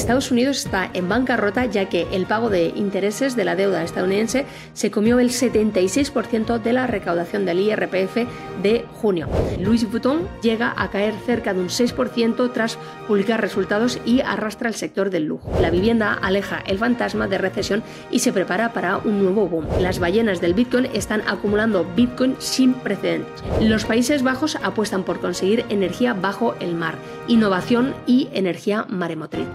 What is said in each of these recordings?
Estados Unidos está en bancarrota ya que el pago de intereses de la deuda estadounidense se comió el 76% de la recaudación del IRPF de junio. Louis Vuitton llega a caer cerca de un 6% tras publicar resultados y arrastra el sector del lujo. La vivienda aleja el fantasma de recesión y se prepara para un nuevo boom. Las ballenas del Bitcoin están acumulando Bitcoin sin precedentes. Los Países Bajos apuestan por conseguir energía bajo el mar, innovación y energía maremotriz.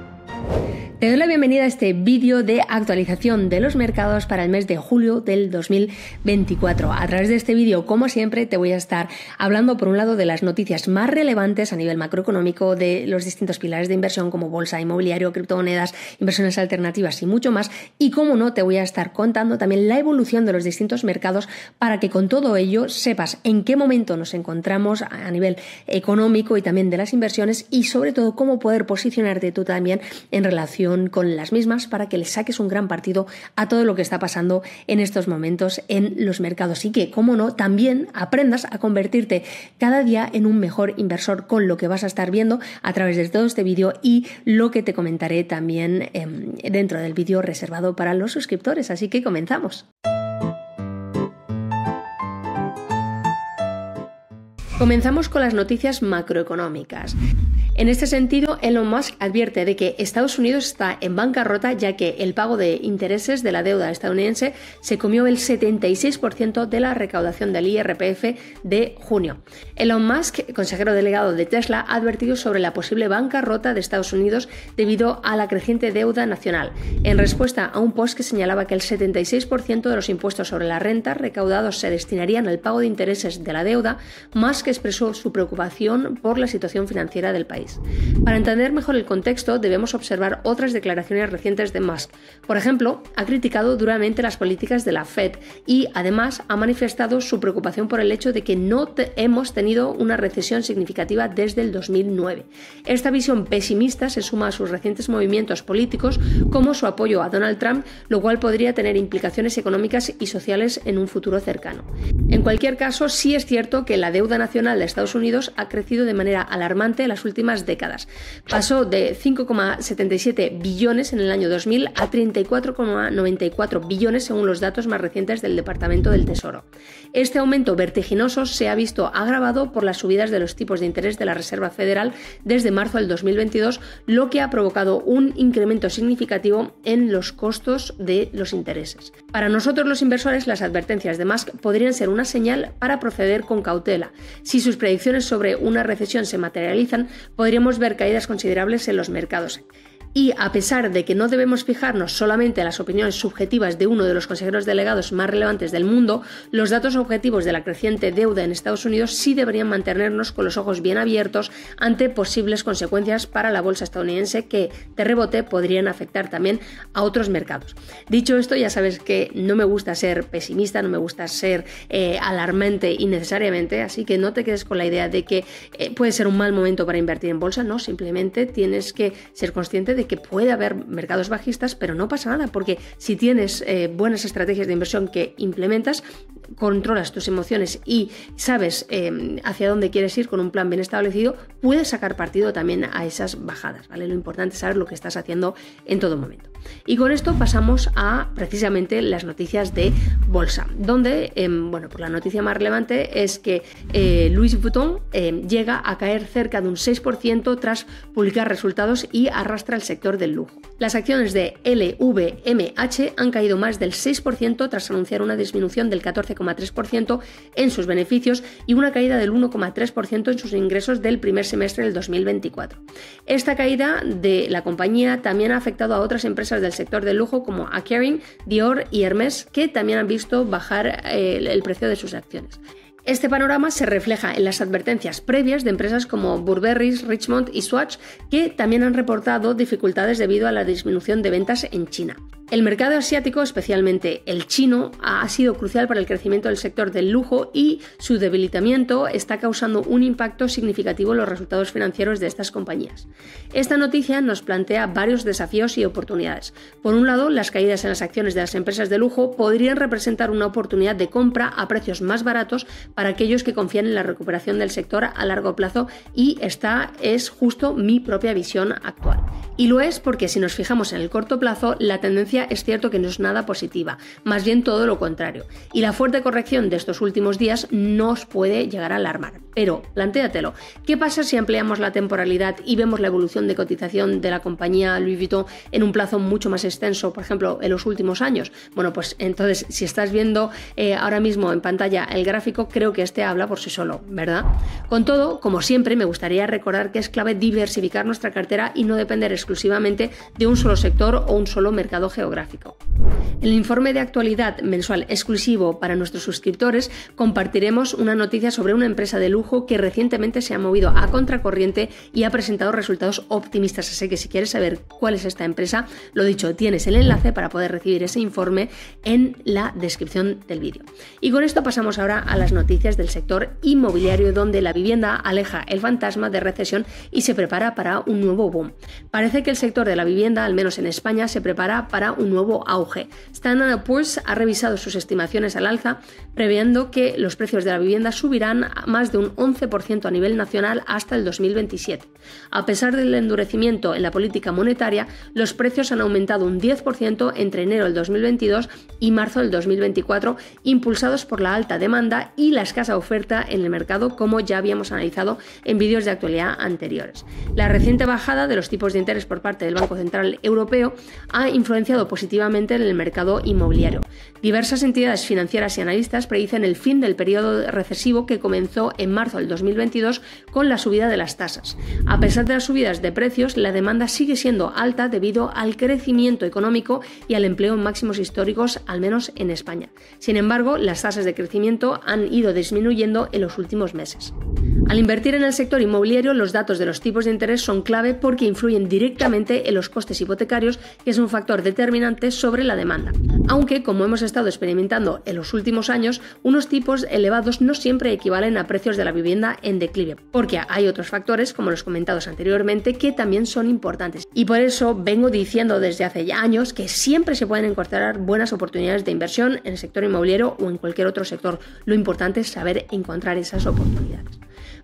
Te doy la bienvenida a este vídeo de actualización de los mercados para el mes de julio del 2024. A través de este vídeo, como siempre, te voy a estar hablando por un lado de las noticias más relevantes a nivel macroeconómico de los distintos pilares de inversión como bolsa, inmobiliario, criptomonedas, inversiones alternativas y mucho más. Y como no, te voy a estar contando también la evolución de los distintos mercados para que con todo ello sepas en qué momento nos encontramos a nivel económico y también de las inversiones y sobre todo cómo poder posicionarte tú también en relación con las mismas para que le saques un gran partido a todo lo que está pasando en estos momentos en los mercados y que, como no, también aprendas a convertirte cada día en un mejor inversor con lo que vas a estar viendo a través de todo este vídeo y lo que te comentaré también dentro del vídeo reservado para los suscriptores. Así que comenzamos. Comenzamos con las noticias macroeconómicas. En este sentido, Elon Musk advierte de que Estados Unidos está en bancarrota ya que el pago de intereses de la deuda estadounidense se comió el 76% de la recaudación del IRPF de junio. Elon Musk, consejero delegado de Tesla, ha advertido sobre la posible bancarrota de Estados Unidos debido a la creciente deuda nacional. En respuesta a un post que señalaba que el 76% de los impuestos sobre la renta recaudados se destinarían al pago de intereses de la deuda, Musk expresó su preocupación por la situación financiera del país. Para entender mejor el contexto, debemos observar otras declaraciones recientes de Musk. Por ejemplo, ha criticado duramente las políticas de la Fed y, además, ha manifestado su preocupación por el hecho de que no hemos tenido una recesión significativa desde el 2009. Esta visión pesimista se suma a sus recientes movimientos políticos, como su apoyo a Donald Trump, lo cual podría tener implicaciones económicas y sociales en un futuro cercano. En cualquier caso, sí es cierto que la deuda nacional de Estados Unidos ha crecido de manera alarmante en las últimas décadas. Pasó de 5,77 billones en el año 2000 a 34,94 billones según los datos más recientes del Departamento del Tesoro. Este aumento vertiginoso se ha visto agravado por las subidas de los tipos de interés de la Reserva Federal desde marzo del 2022, lo que ha provocado un incremento significativo en los costos de los intereses. Para nosotros los inversores, las advertencias de Musk podrían ser una señal para proceder con cautela. Si sus predicciones sobre una recesión se materializan, podríamos ver caídas considerables en los mercados. Y a pesar de que no debemos fijarnos solamente en las opiniones subjetivas de uno de los consejeros delegados más relevantes del mundo, los datos objetivos de la creciente deuda en Estados Unidos sí deberían mantenernos con los ojos bien abiertos ante posibles consecuencias para la bolsa estadounidense que, de rebote, podrían afectar también a otros mercados. Dicho esto, ya sabes que no me gusta ser pesimista, no me gusta ser alarmante innecesariamente, así que no te quedes con la idea de que puede ser un mal momento para invertir en bolsa, no, simplemente tienes que ser consciente de que puede haber mercados bajistas, pero no pasa nada, porque si tienes buenas estrategias de inversión que implementas, controlas tus emociones y sabes hacia dónde quieres ir con un plan bien establecido, puedes sacar partido también a esas bajadas, ¿vale? Lo importante es saber lo que estás haciendo en todo momento. Y con esto pasamos a precisamente las noticias de bolsa, donde, pues la noticia más relevante es que Louis Vuitton llega a caer cerca de un 6% tras publicar resultados y arrastra el sector del lujo. Las acciones de LVMH han caído más del 6% tras anunciar una disminución del 14,3% en sus beneficios y una caída del 1,3% en sus ingresos del primer semestre del 2024. Esta caída de la compañía también ha afectado a otras empresas del sector del lujo como Kering, Dior y Hermès, que también han visto bajar el precio de sus acciones. Este panorama se refleja en las advertencias previas de empresas como Burberry, Richemont y Swatch, que también han reportado dificultades debido a la disminución de ventas en China. El mercado asiático, especialmente el chino, ha sido crucial para el crecimiento del sector del lujo y su debilitamiento está causando un impacto significativo en los resultados financieros de estas compañías. Esta noticia nos plantea varios desafíos y oportunidades. Por un lado, las caídas en las acciones de las empresas de lujo podrían representar una oportunidad de compra a precios más baratos para aquellos que confían en la recuperación del sector a largo plazo, y esta es justo mi propia visión actual. Y lo es porque si nos fijamos en el corto plazo, la tendencia es cierto que no es nada positiva, más bien todo lo contrario. Y la fuerte corrección de estos últimos días nos puede llegar a alarmar. Pero, plantéatelo, ¿qué pasa si ampliamos la temporalidad y vemos la evolución de cotización de la compañía Louis Vuitton en un plazo mucho más extenso, por ejemplo, en los últimos años? Bueno, pues entonces, si estás viendo ahora mismo en pantalla el gráfico, creo que este habla por sí solo, ¿verdad? Con todo, como siempre, me gustaría recordar que es clave diversificar nuestra cartera y no depender exclusivamente de un solo sector o un solo mercado geográfico. En el informe de actualidad mensual exclusivo para nuestros suscriptores compartiremos una noticia sobre una empresa de lujo que recientemente se ha movido a contracorriente y ha presentado resultados optimistas, así que si quieres saber cuál es esta empresa, lo dicho, tienes el enlace para poder recibir ese informe en la descripción del vídeo. Y con esto pasamos ahora a las noticias del sector inmobiliario, donde la vivienda aleja el fantasma de recesión y se prepara para un nuevo boom. Parece que el sector de la vivienda, al menos en España, se prepara para un nuevo auge. Standard & Poor's ha revisado sus estimaciones al alza, previendo que los precios de la vivienda subirán a más de un 11% a nivel nacional hasta el 2027. A pesar del endurecimiento en la política monetaria, los precios han aumentado un 10% entre enero del 2022 y marzo del 2024, impulsados por la alta demanda y la escasa oferta en el mercado, como ya habíamos analizado en vídeos de actualidad anteriores. La reciente bajada de los tipos de interés por parte del Banco Central Europeo ha influenciado positivamente en el mercado inmobiliario. Diversas entidades financieras y analistas predicen el fin del periodo recesivo que comenzó en marzo del 2022 con la subida de las tasas. A pesar de las subidas de precios, la demanda sigue siendo alta debido al crecimiento económico y al empleo en máximos históricos, al menos en España. Sin embargo, las tasas de crecimiento han ido disminuyendo en los últimos meses. Al invertir en el sector inmobiliario, los datos de los tipos de interés son clave porque influyen directamente en los costes hipotecarios, que es un factor determinante sobre la demanda. Aunque, como hemos estado experimentando en los últimos años, unos tipos elevados no siempre equivalen a precios de la vivienda en declive, porque hay otros factores, como los comentados anteriormente, que también son importantes. Y por eso vengo diciendo desde hace ya años que siempre se pueden encontrar buenas oportunidades de inversión en el sector inmobiliario o en cualquier otro sector. Lo importante es saber encontrar esas oportunidades.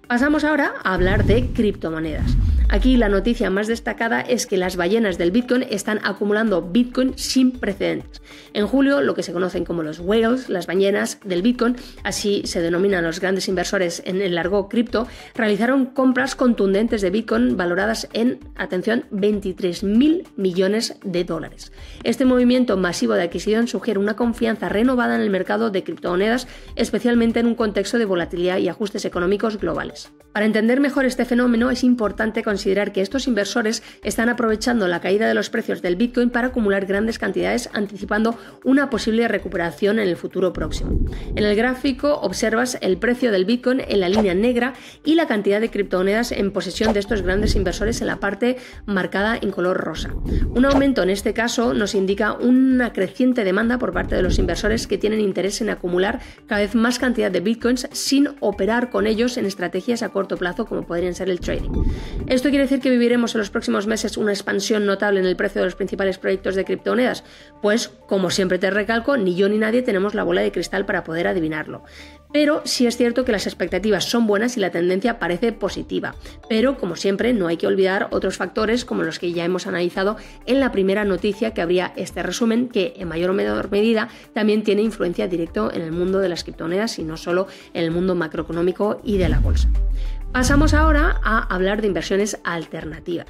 Pasamos ahora a hablar de criptomonedas. Aquí la noticia más destacada es que las ballenas del Bitcoin están acumulando Bitcoin sin precedentes. En julio, lo que se conocen como los whales, las ballenas del Bitcoin, así se denominan los grandes inversores en el largo cripto, realizaron compras contundentes de Bitcoin valoradas en, atención, 23.000 millones de dólares. Este movimiento masivo de adquisición sugiere una confianza renovada en el mercado de criptomonedas, especialmente en un contexto de volatilidad y ajustes económicos globales. Para entender mejor este fenómeno es importante considerar que estos inversores están aprovechando la caída de los precios del Bitcoin para acumular grandes cantidades, anticipando una posible recuperación en el futuro próximo. En el gráfico observas el precio del Bitcoin en la línea negra y la cantidad de criptomonedas en posesión de estos grandes inversores en la parte marcada en color rosa. Un aumento en este caso nos indica una creciente demanda por parte de los inversores que tienen interés en acumular cada vez más cantidad de Bitcoins sin operar con ellos en estrategias a corto plazo como podrían ser el trading. ¿Esto quiere decir que viviremos en los próximos meses una expansión notable en el precio de los principales proyectos de criptomonedas? Pues, como siempre te recalco, ni yo ni nadie tenemos la bola de cristal para poder adivinarlo. Pero sí es cierto que las expectativas son buenas y la tendencia parece positiva. Pero, como siempre, no hay que olvidar otros factores como los que ya hemos analizado en la primera noticia que habría este resumen, que en mayor o menor medida también tiene influencia directa en el mundo de las criptomonedas y no solo en el mundo macroeconómico y de la bolsa. Pasamos ahora a hablar de inversiones alternativas.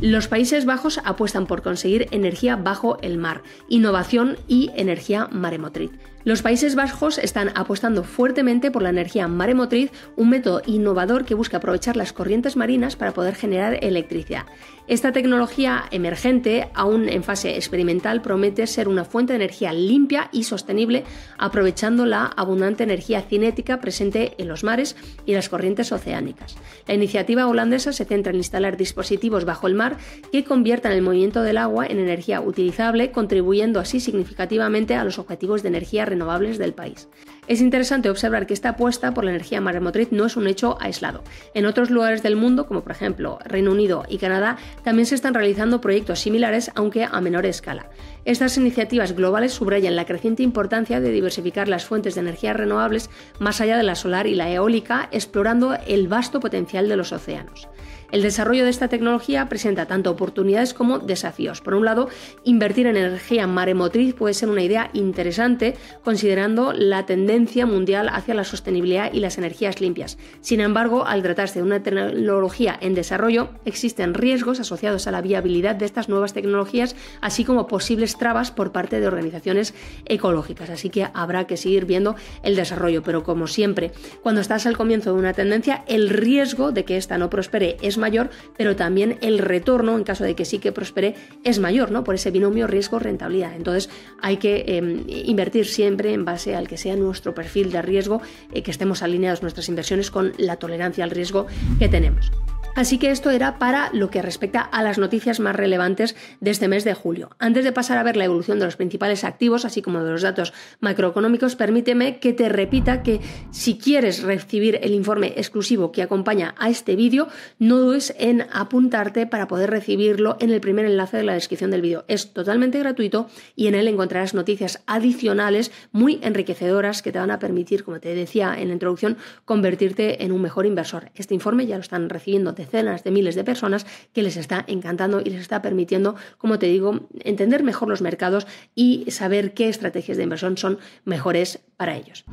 Los Países Bajos apuestan por conseguir energía bajo el mar, innovación y energía maremotriz. Los Países Bajos están apostando fuertemente por la energía maremotriz, un método innovador que busca aprovechar las corrientes marinas para poder generar electricidad. Esta tecnología emergente, aún en fase experimental, promete ser una fuente de energía limpia y sostenible, aprovechando la abundante energía cinética presente en los mares y las corrientes oceánicas. La iniciativa holandesa se centra en instalar dispositivos bajo el mar que conviertan el movimiento del agua en energía utilizable, contribuyendo así significativamente a los objetivos de energía renovables del país. Es interesante observar que esta apuesta por la energía maremotriz no es un hecho aislado. En otros lugares del mundo, como por ejemplo Reino Unido y Canadá, también se están realizando proyectos similares, aunque a menor escala. Estas iniciativas globales subrayan la creciente importancia de diversificar las fuentes de energía renovables más allá de la solar y la eólica, explorando el vasto potencial de los océanos. El desarrollo de esta tecnología presenta tanto oportunidades como desafíos. Por un lado, invertir en energía maremotriz puede ser una idea interesante considerando la tendencia mundial hacia la sostenibilidad y las energías limpias. Sin embargo, al tratarse de una tecnología en desarrollo, existen riesgos asociados a la viabilidad de estas nuevas tecnologías, así como posibles trabas por parte de organizaciones ecológicas. Así que habrá que seguir viendo el desarrollo, pero como siempre, cuando estás al comienzo de una tendencia, el riesgo de que esta no prospere es mayor, pero también el retorno, en caso de que sí que prospere, es mayor, ¿no? Por ese binomio riesgo-rentabilidad. Entonces hay que invertir siempre en base al que sea nuestro perfil de riesgo, que estemos alineados nuestras inversiones con la tolerancia al riesgo que tenemos. Así que esto era para lo que respecta a las noticias más relevantes de este mes de julio. Antes de pasar a ver la evolución de los principales activos, así como de los datos macroeconómicos, permíteme que te repita que si quieres recibir el informe exclusivo que acompaña a este vídeo, no dudes en apuntarte para poder recibirlo en el primer enlace de la descripción del vídeo. Es totalmente gratuito y en él encontrarás noticias adicionales muy enriquecedoras que te van a permitir, como te decía en la introducción, convertirte en un mejor inversor. Este informe ya lo están recibiendo decenas de miles de personas que les está encantando y les está permitiendo, como te digo, entender mejor los mercados y saber qué estrategias de inversión son mejores para ellos.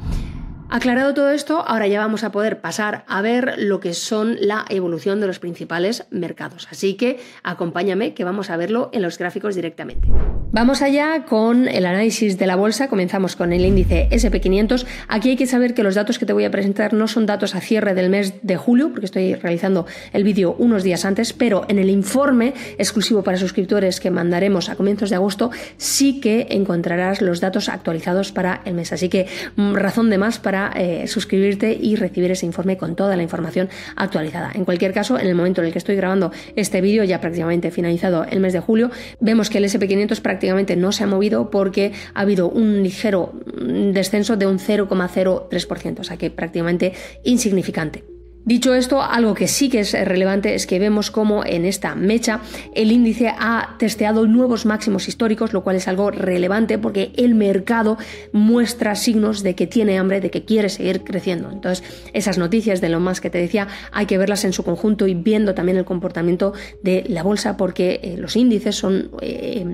Aclarado todo esto, ahora ya vamos a poder pasar a ver lo que son la evolución de los principales mercados. Así que acompáñame que vamos a verlo en los gráficos directamente. Vamos allá con el análisis de la bolsa. Comenzamos con el índice SP500. Aquí hay que saber que los datos que te voy a presentar no son datos a cierre del mes de julio, porque estoy realizando el vídeo unos días antes, pero en el informe exclusivo para suscriptores que mandaremos a comienzos de agosto sí que encontrarás los datos actualizados para el mes. Así que razón de más para suscribirte y recibir ese informe con toda la información actualizada. En cualquier caso, en el momento en el que estoy grabando este vídeo, ya prácticamente finalizado el mes de julio, vemos que el SP500 prácticamente no se ha movido porque ha habido un ligero descenso de un 0,03%, o sea que prácticamente insignificante. Dicho esto, algo que sí que es relevante es que vemos cómo en esta mecha el índice ha testeado nuevos máximos históricos, lo cual es algo relevante porque el mercado muestra signos de que tiene hambre, de que quiere seguir creciendo. Entonces, esas noticias de lo más que te decía, hay que verlas en su conjunto y viendo también el comportamiento de la bolsa porque los índices son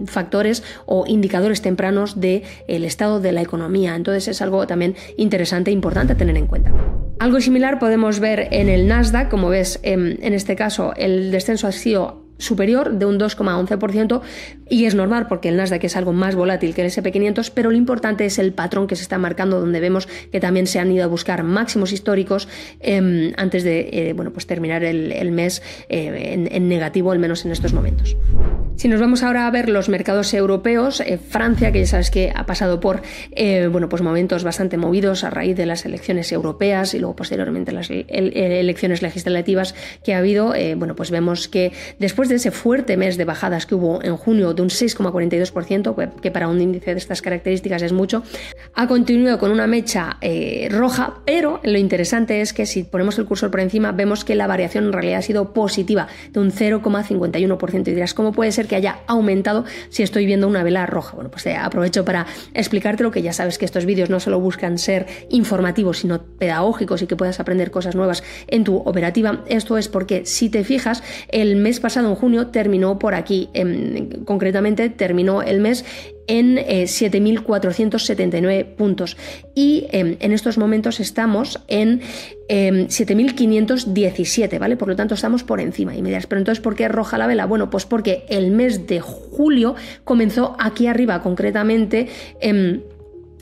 factores o indicadores tempranos del estado de la economía. Entonces, es algo también interesante e importante a tener en cuenta. Algo similar podemos ver en el Nasdaq. Como ves, en este caso el descenso ha sido superior de un 2,11% y es normal porque el Nasdaq es algo más volátil que el SP500, pero lo importante es el patrón que se está marcando, donde vemos que también se han ido a buscar máximos históricos antes de pues terminar el mes en negativo, al menos en estos momentos. Si nos vamos ahora a ver los mercados europeos, Francia, que ya sabes que ha pasado por pues momentos bastante movidos a raíz de las elecciones europeas y luego posteriormente las elecciones legislativas que ha habido, pues vemos que después de ese fuerte mes de bajadas que hubo en junio de un 6,42%, que para un índice de estas características es mucho, ha continuado con una mecha roja, pero lo interesante es que si ponemos el cursor por encima vemos que la variación en realidad ha sido positiva de un 0,51%. Y dirás, ¿cómo puede ser que haya aumentado si estoy viendo una vela roja? Bueno, pues aprovecho para explicártelo, que ya sabes que estos vídeos no solo buscan ser informativos, sino pedagógicos y que puedas aprender cosas nuevas en tu operativa. Esto es porque, si te fijas, el mes pasado, en junio, terminó por aquí. Concretamente, terminó el mes en 7.479 puntos y en estos momentos estamos en 7.517, ¿vale? Por lo tanto estamos por encima. Y me dirás, ¿pero entonces por qué roja la vela? Bueno, pues porque el mes de julio comenzó aquí arriba, concretamente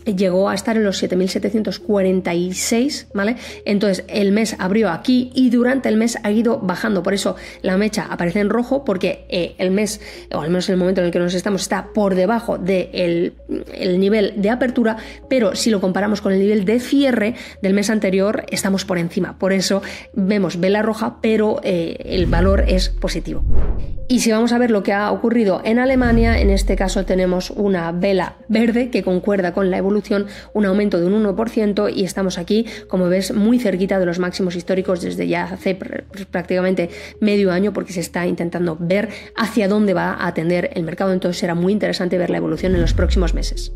llegó a estar en los 7.746, ¿vale? Entonces el mes abrió aquí y durante el mes ha ido bajando. Por eso la mecha aparece en rojo, porque el mes, o al menos en el momento en el que nos estamos, está por debajo del nivel de apertura, pero si lo comparamos con el nivel de cierre del mes anterior, estamos por encima. Por eso vemos vela roja, pero el valor es positivo. Y si vamos a ver lo que ha ocurrido en Alemania, en este caso tenemos una vela verde que concuerda con la evolución, un aumento de un 1%, y estamos aquí, como ves, muy cerquita de los máximos históricos desde ya hace prácticamente medio año, porque se está intentando ver hacia dónde va a tender el mercado. Entonces será muy interesante ver la evolución en los próximos meses.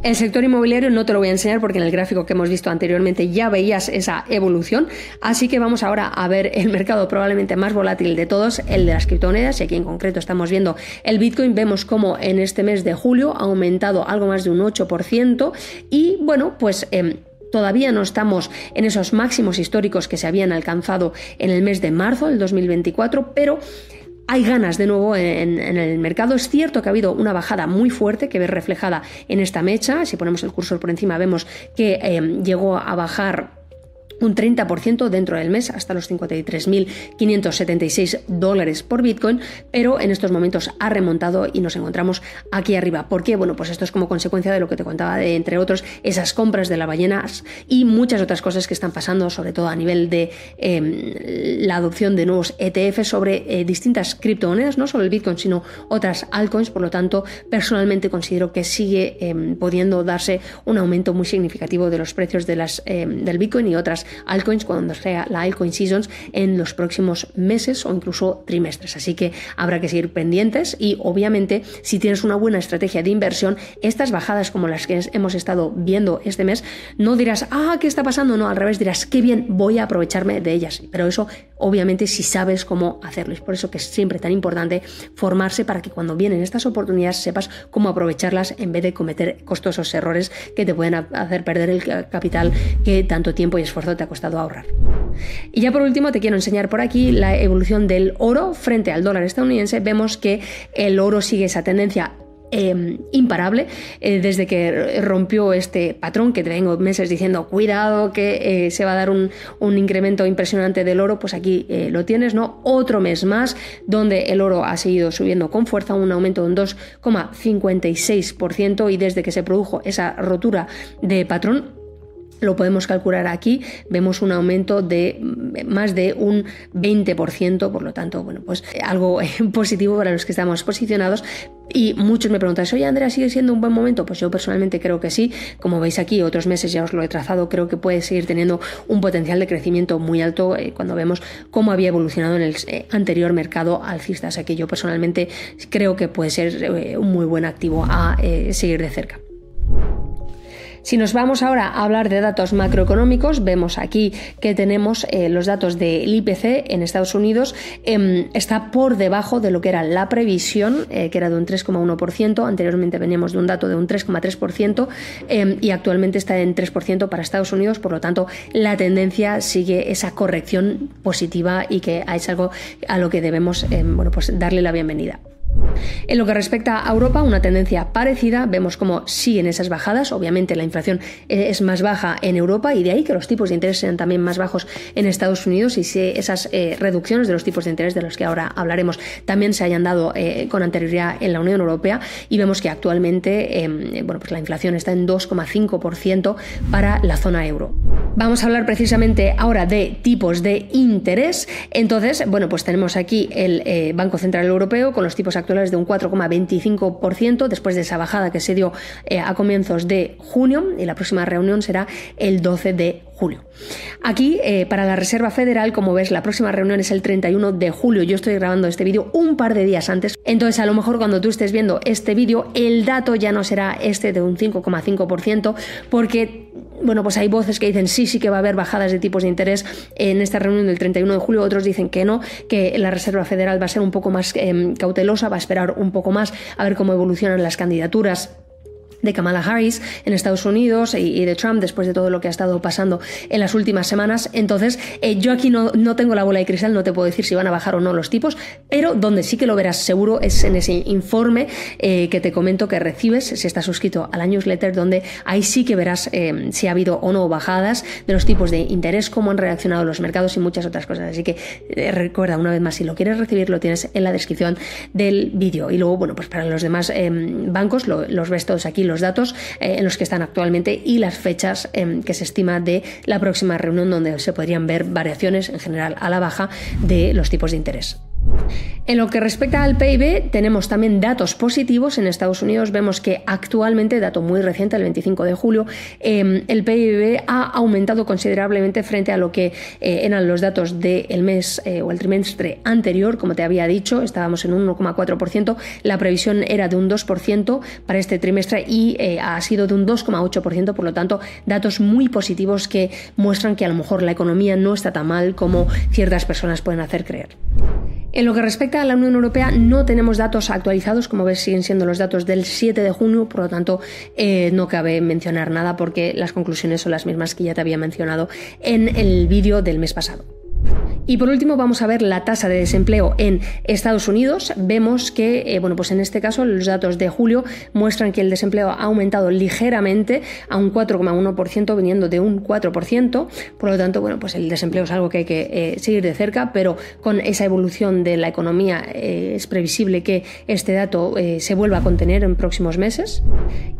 El sector inmobiliario no te lo voy a enseñar porque en el gráfico que hemos visto anteriormente ya veías esa evolución, así que vamos ahora a ver el mercado probablemente más volátil de todos, el de las criptomonedas, y aquí en concreto estamos viendo el Bitcoin. Vemos como en este mes de julio ha aumentado algo más de un 8% y bueno, pues todavía no estamos en esos máximos históricos que se habían alcanzado en el mes de marzo del 2024, pero hay ganas de nuevo en el mercado. Es cierto que ha habido una bajada muy fuerte que ves reflejada en esta mecha. Si ponemos el cursor por encima vemos que llegó a bajar un 30% dentro del mes hasta los $53.576 por Bitcoin, pero en estos momentos ha remontado y nos encontramos aquí arriba. ¿Por qué? Bueno, pues esto es como consecuencia de lo que te contaba de, entre otros, esas compras de las ballenas y muchas otras cosas que están pasando, sobre todo a nivel de la adopción de nuevos ETF sobre distintas criptomonedas, no solo el Bitcoin, sino otras altcoins. Por lo tanto, personalmente considero que sigue pudiendo darse un aumento muy significativo de los precios de del Bitcoin y otras altcoins cuando sea la altcoin seasons en los próximos meses o incluso trimestres. Así que habrá que seguir pendientes y obviamente si tienes una buena estrategia de inversión, estas bajadas como las que hemos estado viendo este mes, no dirás, ¿qué está pasando? No, al revés, dirás, qué bien, voy a aprovecharme de ellas. Pero eso obviamente si sabes cómo hacerlo. Es por eso que es siempre tan importante formarse para que cuando vienen estas oportunidades sepas cómo aprovecharlas en vez de cometer costosos errores que te pueden hacer perder el capital que tanto tiempo y esfuerzo te ha costado ahorrar. Y ya por último te quiero enseñar por aquí la evolución del oro frente al dólar estadounidense. Vemos que el oro sigue esa tendencia imparable desde que rompió este patrón que te vengo meses diciendo cuidado que se va a dar un incremento impresionante del oro. Pues aquí lo tienes, ¿no? Otro mes más donde el oro ha seguido subiendo con fuerza, un aumento de un 2,56%, y desde que se produjo esa rotura de patrón lo podemos calcular aquí, vemos un aumento de más de un 20%, por lo tanto, bueno, pues algo positivo para los que estamos posicionados. Y muchos me preguntan, oye Andrea, ¿sigue siendo un buen momento? Pues yo personalmente creo que sí. Como veis aquí, otros meses ya os lo he trazado, creo que puede seguir teniendo un potencial de crecimiento muy alto cuando vemos cómo había evolucionado en el anterior mercado alcista. O sea que yo personalmente creo que puede ser un muy buen activo a seguir de cerca. Si nos vamos ahora a hablar de datos macroeconómicos, vemos aquí que tenemos los datos del IPC en Estados Unidos. Está por debajo de lo que era la previsión, que era de un 3,1%. Anteriormente veníamos de un dato de un 3,3% y actualmente está en 3% para Estados Unidos. Por lo tanto, la tendencia sigue esa corrección positiva y que es algo a lo que debemos pues darle la bienvenida. En lo que respecta a Europa, una tendencia parecida, vemos cómo siguen esas bajadas. Obviamente la inflación es más baja en Europa y de ahí que los tipos de interés sean también más bajos en Estados Unidos y esas reducciones de los tipos de interés de los que ahora hablaremos también se hayan dado con anterioridad en la Unión Europea, y vemos que actualmente pues la inflación está en 2,5% para la zona euro. Vamos a hablar precisamente ahora de tipos de interés. Entonces, pues tenemos aquí el Banco Central Europeo con los tipos actuales de un 4,25% después de esa bajada que se dio a comienzos de junio, y la próxima reunión será el 12 de julio. Aquí para la Reserva Federal, como ves, la próxima reunión es el 31 de julio. Yo estoy grabando este vídeo un par de días antes, entonces a lo mejor cuando tú estés viendo este vídeo el dato ya no será este de un 5,5%, porque pues hay voces que dicen sí que va a haber bajadas de tipos de interés en esta reunión del 31 de julio, otros dicen que no, que la Reserva Federal va a ser un poco más cautelosa, va a esperar un poco más a ver cómo evolucionan las candidaturas de Kamala Harris en Estados Unidos y de Trump después de todo lo que ha estado pasando en las últimas semanas. Entonces yo aquí no tengo la bola de cristal, no te puedo decir si van a bajar o no los tipos, pero donde sí que lo verás seguro es en ese informe que te comento que recibes si estás suscrito a la newsletter, donde ahí sí que verás si ha habido o no bajadas de los tipos de interés, cómo han reaccionado los mercados y muchas otras cosas. Así que recuerda una vez más, si lo quieres recibir lo tienes en la descripción del vídeo. Y luego pues para los demás bancos los ves todos aquí, los datos en los que están actualmente y las fechas que se estima de la próxima reunión, donde se podrían ver variaciones en general a la baja de los tipos de interés. En lo que respecta al PIB, tenemos también datos positivos. En Estados Unidos vemos que actualmente, dato muy reciente, el 25 de julio, el PIB ha aumentado considerablemente frente a lo que eran los datos del mes o el trimestre anterior. Como te había dicho, estábamos en un 1,4%, la previsión era de un 2% para este trimestre y ha sido de un 2,8%, por lo tanto, datos muy positivos que muestran que a lo mejor la economía no está tan mal como ciertas personas pueden hacer creer. En lo que respecta a la Unión Europea, no tenemos datos actualizados, como ves siguen siendo los datos del 7 de junio, por lo tanto no cabe mencionar nada porque las conclusiones son las mismas que ya te había mencionado en el vídeo del mes pasado. Y por último vamos a ver la tasa de desempleo en Estados Unidos. Vemos que, pues en este caso los datos de julio muestran que el desempleo ha aumentado ligeramente a un 4,1%, viniendo de un 4%. Por lo tanto, pues el desempleo es algo que hay que seguir de cerca, pero con esa evolución de la economía es previsible que este dato se vuelva a contener en próximos meses.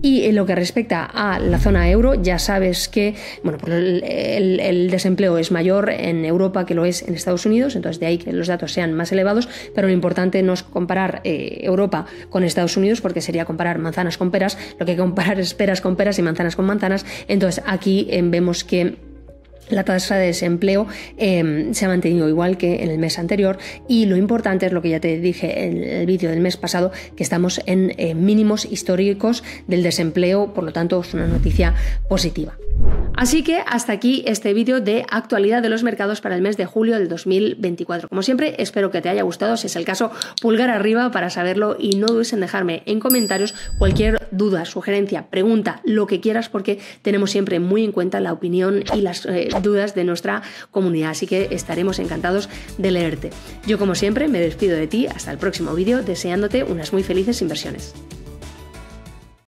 Y en lo que respecta a la zona euro, ya sabes que pues el desempleo es mayor en Europa que lo es en Estados Unidos, entonces de ahí que los datos sean más elevados, pero lo importante no es comparar Europa con Estados Unidos porque sería comparar manzanas con peras, lo que hay que comparar es peras con peras y manzanas con manzanas. Entonces aquí vemos que la tasa de desempleo se ha mantenido igual que en el mes anterior y lo importante es lo que ya te dije en el vídeo del mes pasado, que estamos en mínimos históricos del desempleo, por lo tanto es una noticia positiva. Así que hasta aquí este vídeo de actualidad de los mercados para el mes de julio del 2024. Como siempre, espero que te haya gustado. Si es el caso, pulgar arriba para saberlo y no dudes en dejarme en comentarios cualquier duda, sugerencia, pregunta, lo que quieras, porque tenemos siempre muy en cuenta la opinión y las dudas de nuestra comunidad. Así que estaremos encantados de leerte. Yo, como siempre, me despido de ti hasta el próximo vídeo, deseándote unas muy felices inversiones.